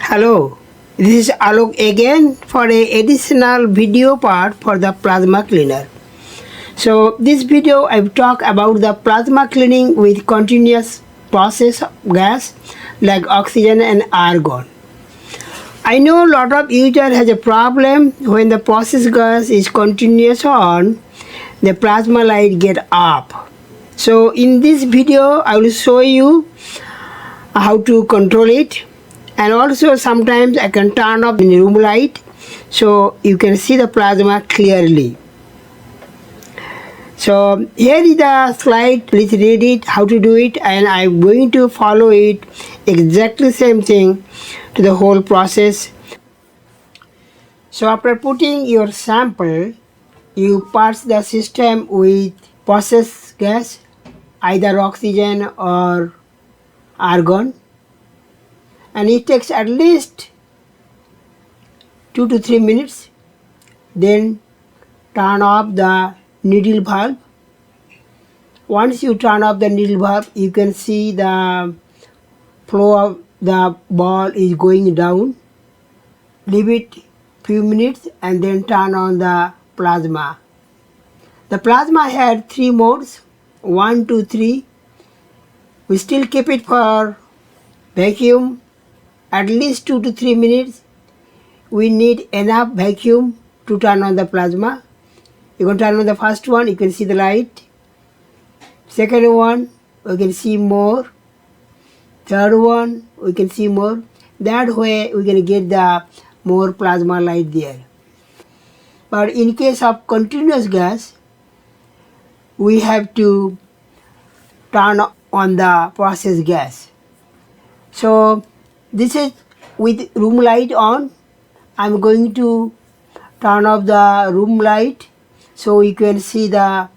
Hello, this is Alok again for a additional video part for the plasma cleaner. So this video I will talk about the plasma cleaning with continuous process gas like oxygen and argon. I know a lot of users has a problem when the process gas is continuous on, the plasma light get up. So in this video I will show you how to control it, and also sometimes I can turn off the room light so you can see the plasma clearly. So here is the slide, please read it how to do it, and I'm going to follow it exactly same thing to the whole process. So after putting your sample, you pass the system with process gas, either oxygen or argon, and it takes at least 2 to 3 minutes. Then turn off the needle valve. Once you turn off the needle valve, you can see the flow of the ball is going down. Leave it few minutes and then turn on the plasma. The plasma had 3 modes, 1, 2, 3. We still keep it for vacuum at least 2 to 3 minutes. We need enough vacuum to turn on the plasma. You can turn on the first one, you can see the light. Second one, we can see more. Third one, we can see more. That way we can get the more plasma light there. But in case of continuous gas, we have to turn on the process gas. So this is with room light on. I'm going to turn off the room light so you can see the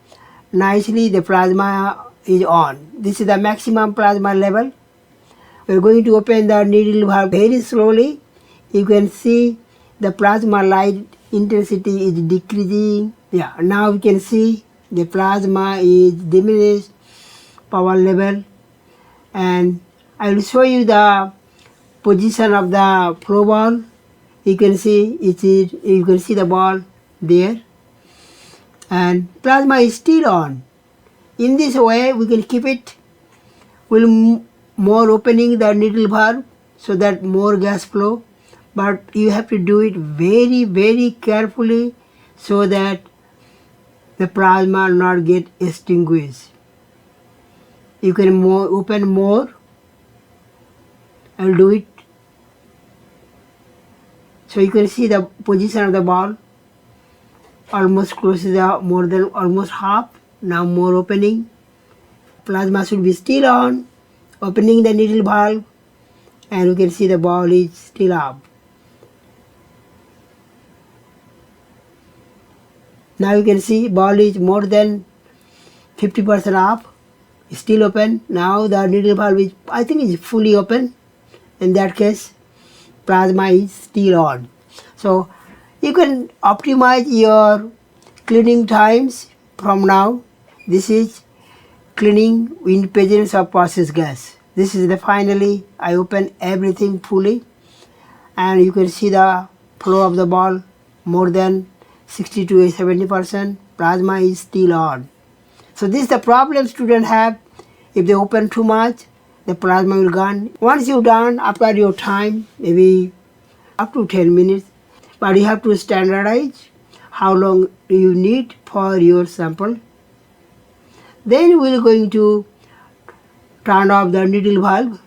nicely the plasma is on. This is the maximum plasma level. We're going to open the needle valve very slowly. You can see the plasma light intensity is decreasing. Yeah, now you can see the plasma is diminished power level, and I will show you the position of the flow ball. You can see you can see the ball there, and plasma is still on. In this way we can keep it. We'll more opening the needle valve so that more gas flow, but you have to do it very carefully so that the plasma not get extinguished. You can open more. I'll do it. So you can see the position of the ball almost close to the more than almost half. Now more opening. Plasma should be still on. Opening the needle valve, and you can see the ball is still up. Now you can see ball is more than 50% up. Still open. Now the needle valve is, I think, is fully open. In that case, plasma is still on. So you can optimize your cleaning times from now. This is cleaning in presence of process gas. This is the finally I open everything fully, and you can see the flow of the ball more than 60 to 70%. Plasma is still on. So this is the problem students have. If they open too much, the plasma will gone. Once you're done, after your time, maybe up to 10 minutes, but you have to standardize how long you need for your sample. Then we're going to turn off the needle valve.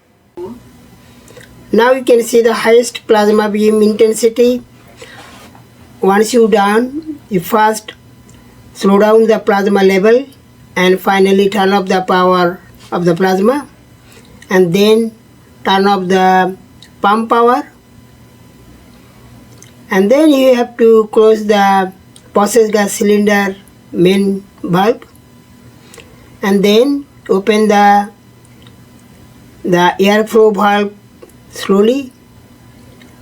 Now you can see the highest plasma beam intensity. Once you're done, you first slow down the plasma level and finally turn off the power of the plasma, and then turn off the pump power, and then you have to close the process gas cylinder main valve, and then open the airflow valve slowly,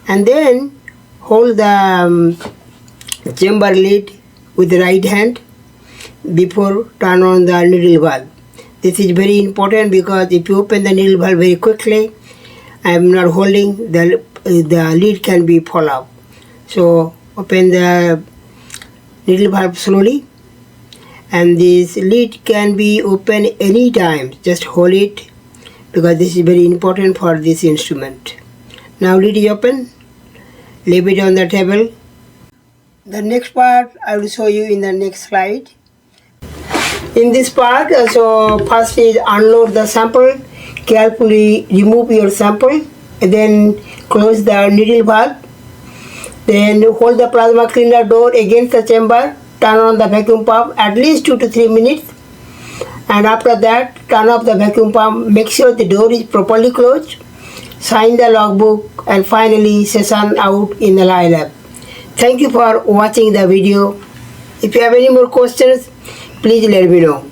and then hold the chamber lid with the right hand before turn on the needle valve. This is very important because if you open the needle valve very quickly, I am not holding, the the lid can be pulled up. So open the needle valve slowly, and this lid can be open anytime. Just hold it, because this is very important for this instrument. Now lid is open. Leave it on the table. The next part I will show you in the next slide. In this part, so first is unload the sample. Carefully remove your sample, and then close the needle valve. Then hold the plasma cleaner door against the chamber. Turn on the vacuum pump at least 2 to 3 minutes. And after that, turn off the vacuum pump. Make sure the door is properly closed. Sign the logbook, and finally session out in the lab. Thank you for watching the video. If you have any more questions, please let me know.